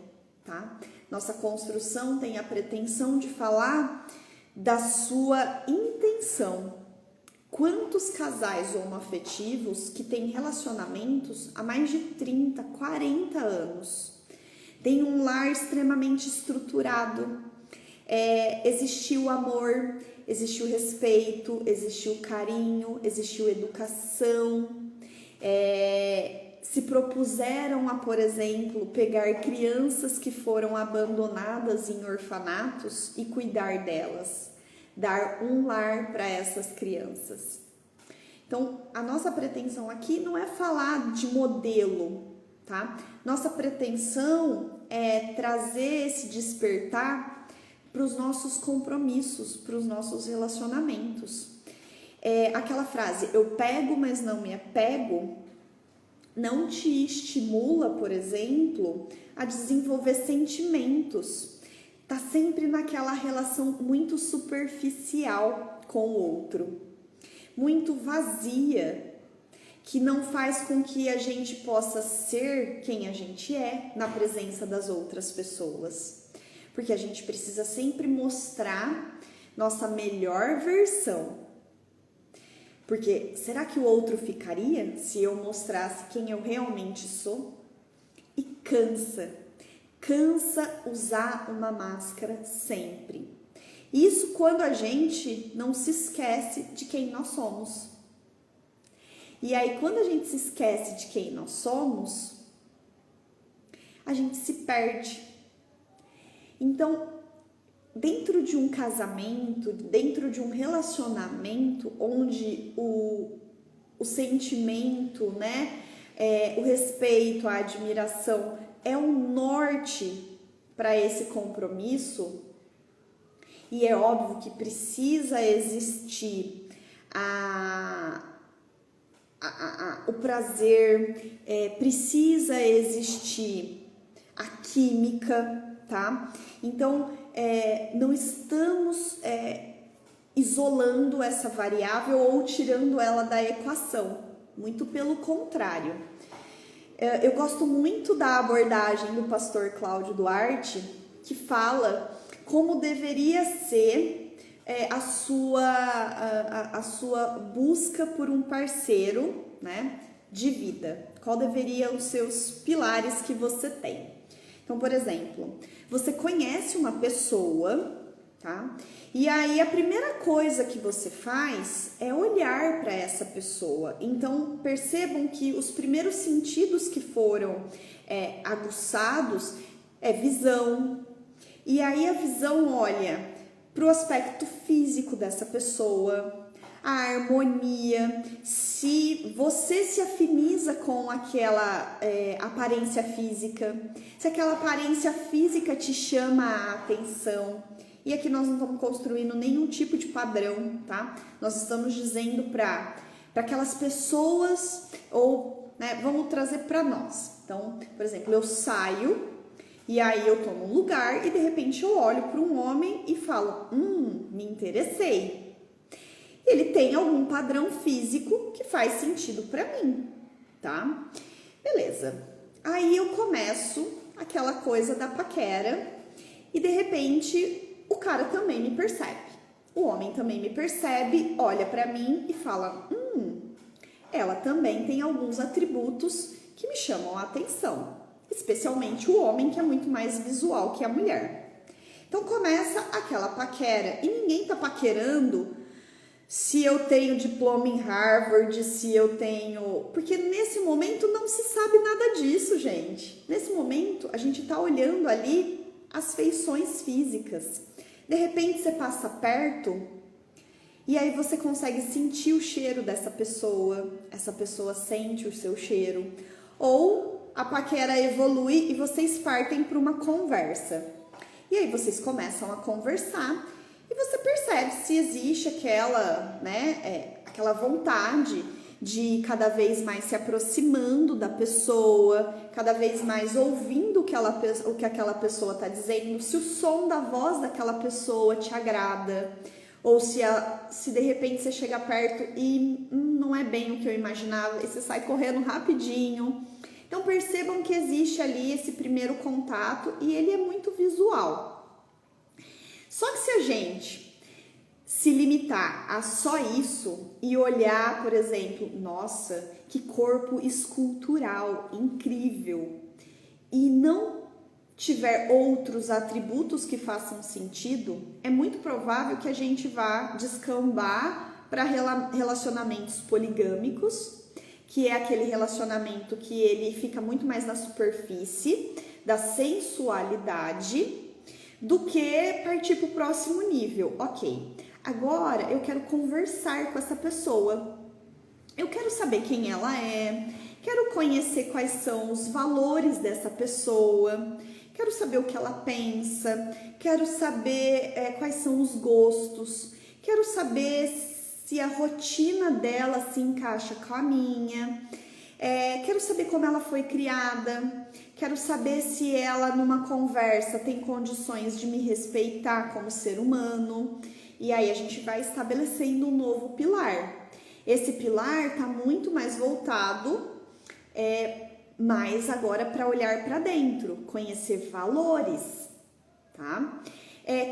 tá? Nossa construção tem a pretensão de falar da sua intenção. Quantos casais homoafetivos que têm relacionamentos há mais de 30, 40 anos, tem um lar extremamente estruturado, existiu amor, existiu respeito, existiu carinho, existiu educação, se propuseram a, por exemplo, pegar crianças que foram abandonadas em orfanatos e cuidar delas, dar um lar para essas crianças. Então, a nossa pretensão aqui não é falar de modelo, tá? Nossa pretensão é trazer esse despertar para os nossos compromissos, para os nossos relacionamentos. Aquela frase, eu pego, mas não me apego, não te estimula, por exemplo, a desenvolver sentimentos. Tá sempre naquela relação muito superficial com o outro, muito vazia, que não faz com que a gente possa ser quem a gente é na presença das outras pessoas. Porque a gente precisa sempre mostrar nossa melhor versão. Porque será que o outro ficaria se eu mostrasse quem eu realmente sou? E cansa usar uma máscara sempre. Isso quando a gente não se esquece de quem nós somos. E aí, quando a gente se esquece de quem nós somos, a gente se perde. Então, dentro de um casamento, dentro de um relacionamento onde o sentimento, né, o respeito, a admiração é um norte para esse compromisso, e é óbvio que precisa existir o prazer, precisa existir a química, tá? Então, não estamos isolando essa variável ou tirando ela da equação, muito pelo contrário. Eu gosto muito da abordagem do pastor Cláudio Duarte, que fala como deveria ser a sua busca por um parceiro, né, de vida. Qual deveriam os seus pilares que você tem? Então, por exemplo, você conhece uma pessoa, tá? E aí a primeira coisa que você faz é olhar para essa pessoa. Então, percebam que os primeiros sentidos que foram aguçados é visão. E aí a visão olha para o aspecto físico dessa pessoa, a harmonia, se você se afiniza com aquela aparência física, se aquela aparência física te chama a atenção. E aqui nós não estamos construindo nenhum tipo de padrão, tá? Nós estamos dizendo para aquelas pessoas, ou, né, vamos trazer para nós. Então, por exemplo, eu saio e aí eu tô num lugar e de repente eu olho para um homem e falo, me interessei. Ele tem algum padrão físico que faz sentido para mim, tá? Beleza. Aí eu começo aquela coisa da paquera e de repente o cara também me percebe. O homem também me percebe, olha para mim e fala, ela também tem alguns atributos que me chamam a atenção. Especialmente o homem, que é muito mais visual que a mulher. Então começa aquela paquera. E ninguém tá paquerando se eu tenho diploma em Harvard, se eu tenho... Porque nesse momento não se sabe nada disso, gente. Nesse momento a gente tá olhando ali as feições físicas. De repente você passa perto e aí você consegue sentir o cheiro dessa pessoa. Essa pessoa sente o seu cheiro. Ou a paquera evolui e vocês partem para uma conversa. E aí vocês começam a conversar e você percebe se existe aquela, aquela vontade de cada vez mais se aproximando da pessoa, cada vez mais ouvindo o que aquela pessoa está dizendo, se o som da voz daquela pessoa te agrada, ou se de repente você chega perto e não é bem o que eu imaginava, e você sai correndo rapidinho. Então percebam que existe ali esse primeiro contato e ele é muito visual. Só que se a gente se limitar a só isso e olhar, por exemplo, nossa, que corpo escultural, incrível, e não tiver outros atributos que façam sentido, é muito provável que a gente vá descambar para relacionamentos poligâmicos, que é aquele relacionamento que ele fica muito mais na superfície da sensualidade do que partir para o próximo nível. Ok, agora eu quero conversar com essa pessoa, eu quero saber quem ela é, quero conhecer quais são os valores dessa pessoa, quero saber o que ela pensa, quero saber quais são os gostos, quero saber se a rotina dela se encaixa com a minha, quero saber como ela foi criada, quero saber se ela numa conversa tem condições de me respeitar como ser humano. E aí a gente vai estabelecendo um novo pilar. Esse pilar está muito mais voltado, mais agora para olhar para dentro, conhecer valores, tá?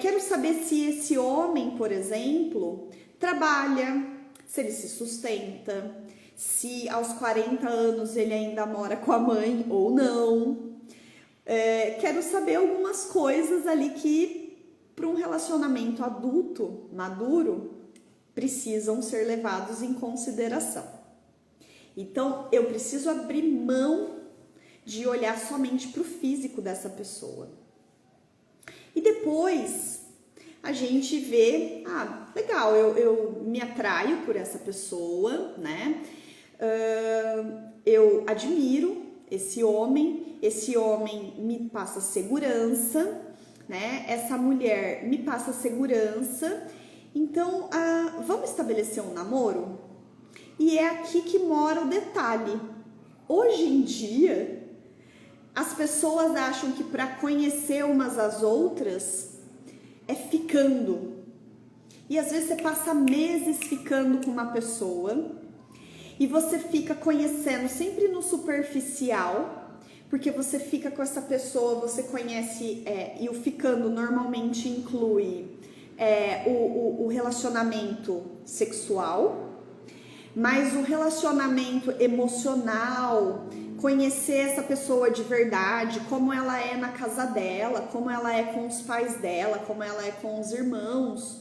Quero saber se esse homem, por exemplo, trabalha, se ele se sustenta, se aos 40 anos ele ainda mora com a mãe ou não. Quero saber algumas coisas ali que, para um relacionamento adulto, maduro, precisam ser levados em consideração. Então, eu preciso abrir mão de olhar somente para o físico dessa pessoa. E depois, a gente vê, legal, eu me atraio por essa pessoa, né? Eu admiro esse homem me passa segurança, né? Essa mulher me passa segurança. Então, vamos estabelecer um namoro? E é aqui que mora o detalhe. Hoje em dia, as pessoas acham que para conhecer umas às outras é ficando. E às vezes você passa meses ficando com uma pessoa e você fica conhecendo sempre no superficial, porque você fica com essa pessoa, você conhece, e o ficando normalmente inclui o relacionamento sexual, mas o relacionamento emocional, conhecer essa pessoa de verdade, como ela é na casa dela, como ela é com os pais dela, como ela é com os irmãos,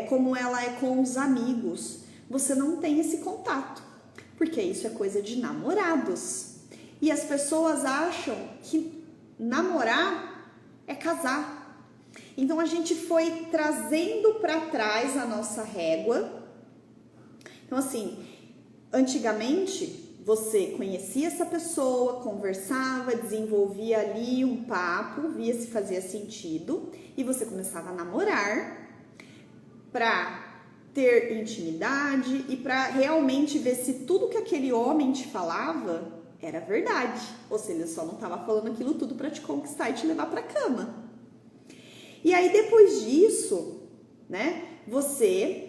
como ela é com os amigos. Você não tem esse contato, porque isso é coisa de namorados. E as pessoas acham que namorar é casar. Então a gente foi trazendo para trás a nossa régua. Então assim, antigamente você conhecia essa pessoa, conversava, desenvolvia ali um papo, via se fazia sentido e você começava a namorar para ter intimidade e para realmente ver se tudo que aquele homem te falava era verdade, ou se ele só não estava falando aquilo tudo para te conquistar e te levar para cama. E aí depois disso, né, você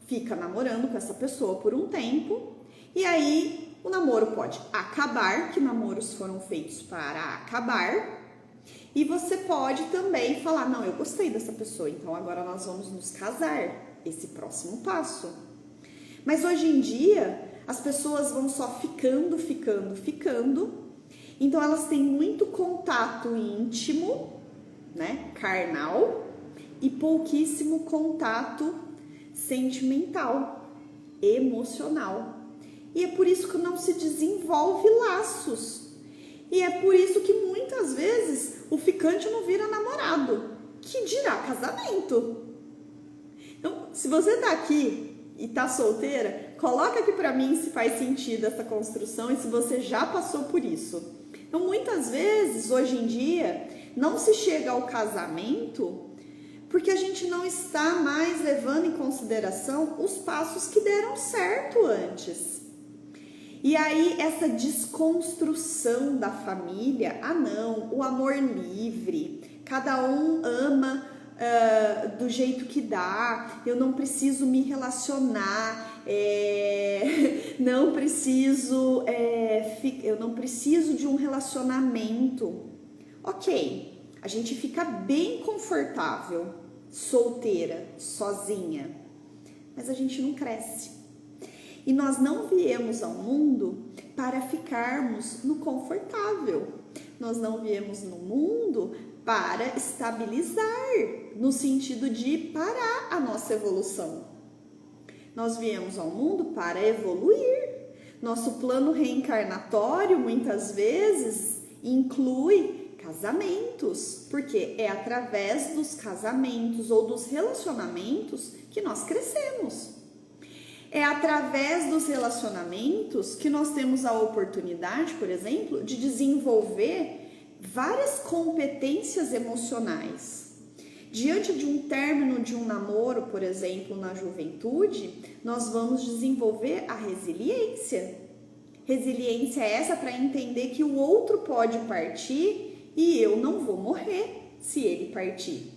fica namorando com essa pessoa por um tempo e aí o namoro pode acabar, que namoros foram feitos para acabar, e você pode também falar, não, eu gostei dessa pessoa, então agora nós vamos nos casar, esse próximo passo. Mas hoje em dia as pessoas vão só ficando, então elas têm muito contato íntimo, né, carnal, e pouquíssimo contato sentimental, emocional. E é por isso que não se desenvolve laços. E é por isso que muitas vezes o ficante não vira namorado, que dirá casamento. Então, se você tá aqui e tá solteira, coloca aqui pra mim se faz sentido essa construção e se você já passou por isso. Então, muitas vezes, hoje em dia, não se chega ao casamento porque a gente não está mais levando em consideração os passos que deram certo antes. E aí, essa desconstrução da família, não, o amor livre, cada um ama do jeito que dá, eu não preciso me relacionar, eu não preciso de um relacionamento. Ok, a gente fica bem confortável, solteira, sozinha, mas a gente não cresce. E nós não viemos ao mundo para ficarmos no confortável. Nós não viemos no mundo para estabilizar, no sentido de parar a nossa evolução. Nós viemos ao mundo para evoluir. Nosso plano reencarnatório, muitas vezes, inclui casamentos, porque é através dos casamentos ou dos relacionamentos que nós crescemos. É através dos relacionamentos que nós temos a oportunidade, por exemplo, de desenvolver várias competências emocionais. Diante de um término de um namoro, por exemplo, na juventude, nós vamos desenvolver a resiliência. Resiliência é essa para entender que o outro pode partir e eu não vou morrer se ele partir.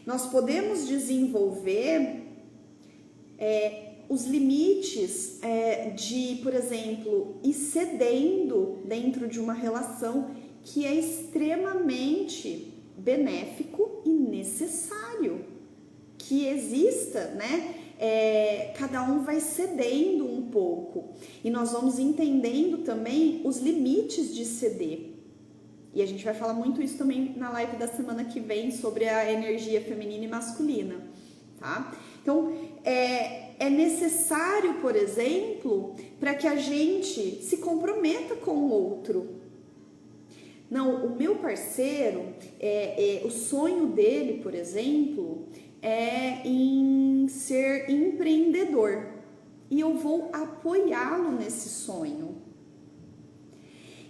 Nós podemos desenvolver os limites de, por exemplo, ir cedendo dentro de uma relação que é extremamente benéfico e necessário que exista, né? Cada um vai cedendo um pouco e nós vamos entendendo também os limites de ceder. E a gente vai falar muito isso também na live da semana que vem sobre a energia feminina e masculina, tá? Então, é necessário, por exemplo, para que a gente se comprometa com o outro. Não, o meu parceiro, o sonho dele, por exemplo, é em ser empreendedor. E eu vou apoiá-lo nesse sonho.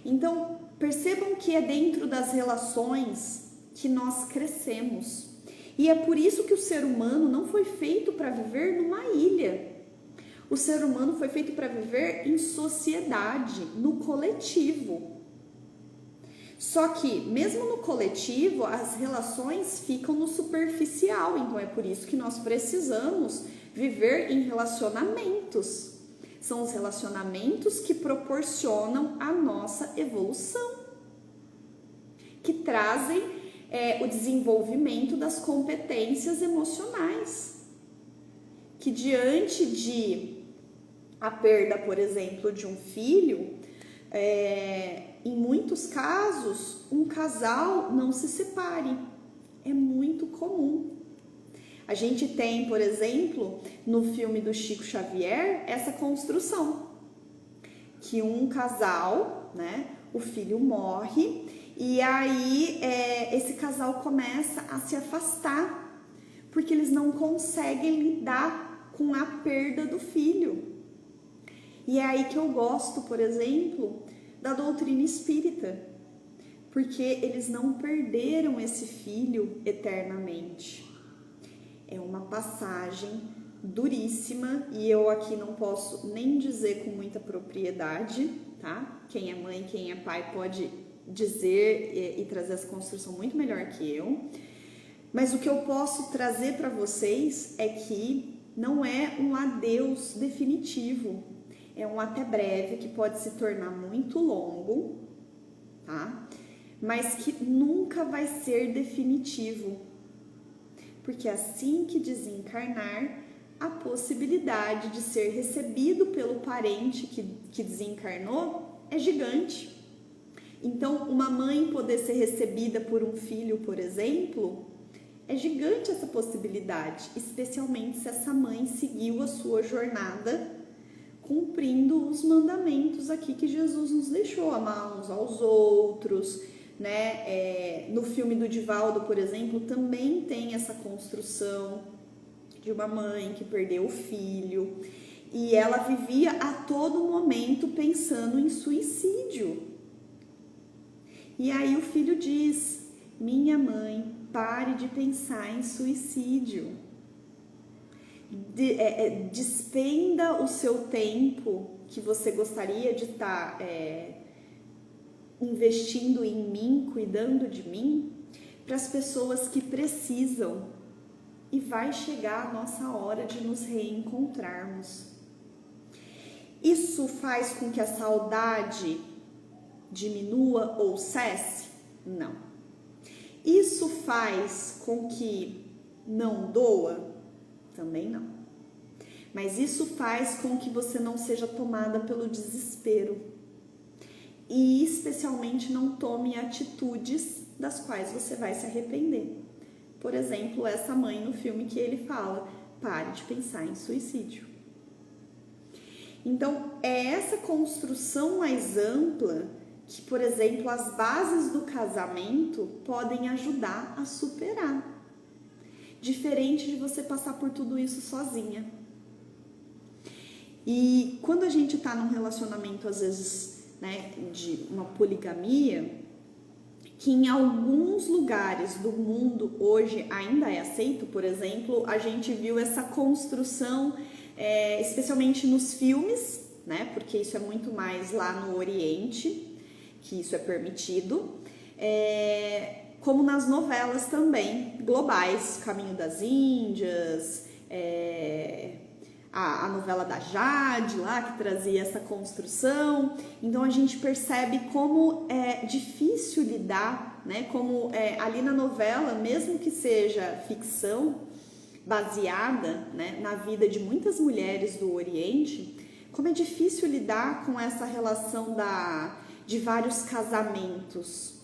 Então, percebam que é dentro das relações que nós crescemos. E é por isso que o ser humano não foi feito para viver numa ilha. O ser humano foi feito para viver em sociedade, no coletivo. Só que, mesmo no coletivo, as relações ficam no superficial. Então, é por isso que nós precisamos viver em relacionamentos. São os relacionamentos que proporcionam a nossa evolução, que trazem o desenvolvimento das competências emocionais. Que diante de a perda, por exemplo, de um filho, em muitos casos, um casal não se separe. É muito comum. A gente tem, por exemplo, no filme do Chico Xavier, essa construção. Que um casal, né, o filho morre e aí esse casal começa a se afastar, porque eles não conseguem lidar com a perda do filho. E é aí que eu gosto, por exemplo, da doutrina espírita, porque eles não perderam esse filho eternamente. É uma passagem duríssima e eu aqui não posso nem dizer com muita propriedade, tá? Quem é mãe, quem é pai pode dizer e trazer essa construção muito melhor que eu. Mas o que eu posso trazer para vocês é que não é um adeus definitivo. É um até breve que pode se tornar muito longo, tá? Mas que nunca vai ser definitivo. Porque assim que desencarnar, a possibilidade de ser recebido pelo parente que desencarnou é gigante. Então, uma mãe poder ser recebida por um filho, por exemplo, é gigante essa possibilidade, especialmente se essa mãe seguiu a sua jornada cumprindo os mandamentos aqui que Jesus nos deixou, amar uns aos outros, né? No filme do Divaldo, por exemplo, também tem essa construção de uma mãe que perdeu o filho e ela vivia a todo momento pensando em suicídio. E aí o filho diz: minha mãe, pare de pensar em suicídio. Despenda o seu tempo que você gostaria de estar investindo em mim, cuidando de mim, para as pessoas que precisam. E vai chegar a nossa hora de nos reencontrarmos. Isso faz com que a saudade diminua ou cesse? Não. Isso faz com que não doa? Também não. Mas isso faz com que você não seja tomada pelo desespero. E especialmente não tome atitudes das quais você vai se arrepender. Por exemplo, essa mãe no filme que ele fala: pare de pensar em suicídio. Então, é essa construção mais ampla que, por exemplo, as bases do casamento podem ajudar a superar. Diferente de você passar por tudo isso sozinha. E quando a gente está num relacionamento, às vezes, né, de uma poligamia, que em alguns lugares do mundo hoje ainda é aceito, por exemplo, a gente viu essa construção, especialmente nos filmes, né, porque isso é muito mais lá no Oriente, que isso é permitido, como nas novelas também, globais, Caminho das Índias, a novela da Jade lá, que trazia essa construção. Então a gente percebe como é difícil lidar, né? Como ali na novela, mesmo que seja ficção, baseada, né, na vida de muitas mulheres do Oriente, como é difícil lidar com essa relação de vários casamentos.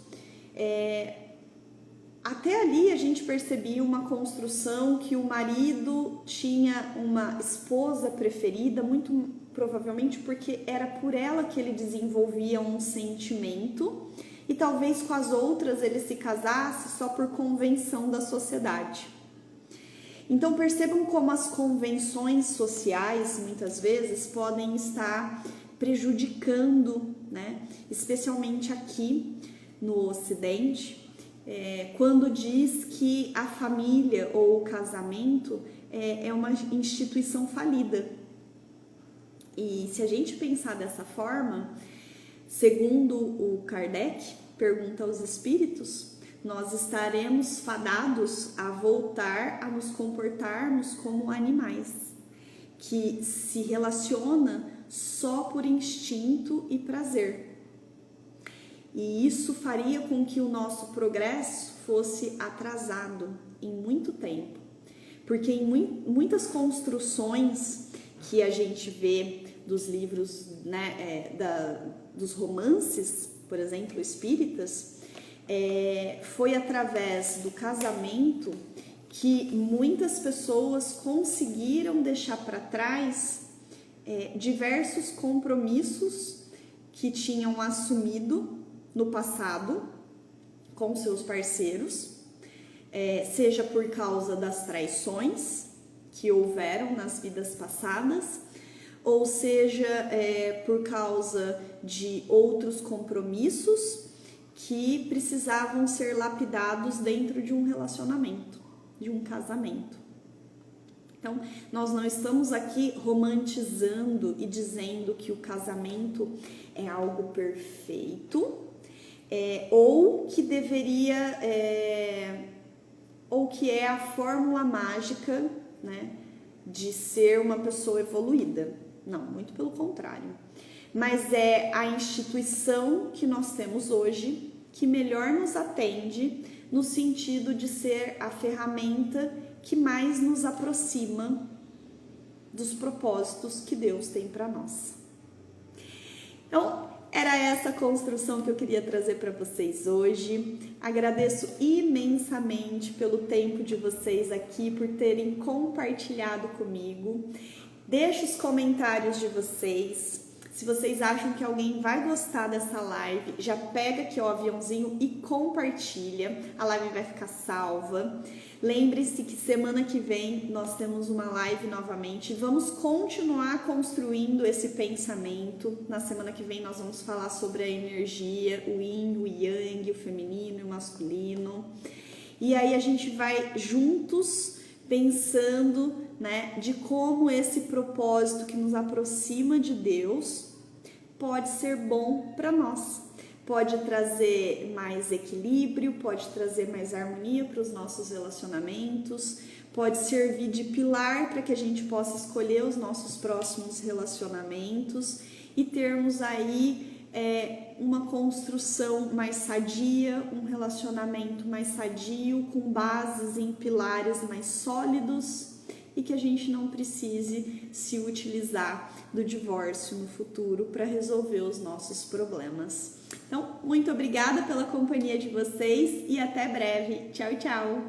Até ali a gente percebia uma construção que o marido tinha uma esposa preferida, muito provavelmente porque era por ela que ele desenvolvia um sentimento, e talvez com as outras ele se casasse só por convenção da sociedade. Então percebam como as convenções sociais muitas vezes podem estar prejudicando, né? Especialmente aqui no Ocidente, quando diz que a família ou o casamento é uma instituição falida. E se a gente pensar dessa forma, segundo o Kardec, pergunta aos espíritos, nós estaremos fadados a voltar a nos comportarmos como animais, que se relaciona só por instinto e prazer. E isso faria com que o nosso progresso fosse atrasado em muito tempo. Porque em muitas construções que a gente vê dos livros, né, dos romances, por exemplo, espíritas, foi através do casamento que muitas pessoas conseguiram deixar para trás diversos compromissos que tinham assumido no passado com seus parceiros, seja por causa das traições que houveram nas vidas passadas, ou seja por causa de outros compromissos que precisavam ser lapidados dentro de um relacionamento, de um casamento. Então, nós não estamos aqui romantizando e dizendo que o casamento é algo perfeito, ou que deveria, ou que é a fórmula mágica, né, de ser uma pessoa evoluída. Não, muito pelo contrário. Mas é a instituição que nós temos hoje que melhor nos atende no sentido de ser a ferramenta que mais nos aproxima dos propósitos que Deus tem para nós. Então, era essa construção que eu queria trazer para vocês hoje. Agradeço imensamente pelo tempo de vocês aqui, por terem compartilhado comigo. Deixe os comentários de vocês. Se vocês acham que alguém vai gostar dessa live, já pega aqui o aviãozinho e compartilha. A live vai ficar salva. Lembre-se que semana que vem nós temos uma live novamente. Vamos continuar construindo esse pensamento. Na semana que vem nós vamos falar sobre a energia, o yin, o yang, o feminino e o masculino. E aí a gente vai juntos pensando, né, de como esse propósito que nos aproxima de Deus pode ser bom para nós. Pode trazer mais equilíbrio, pode trazer mais harmonia para os nossos relacionamentos, pode servir de pilar para que a gente possa escolher os nossos próximos relacionamentos e termos aí uma construção mais sadia, um relacionamento mais sadio, com bases em pilares mais sólidos, e que a gente não precise se utilizar do divórcio no futuro para resolver os nossos problemas. Então, muito obrigada pela companhia de vocês e até breve. Tchau, tchau!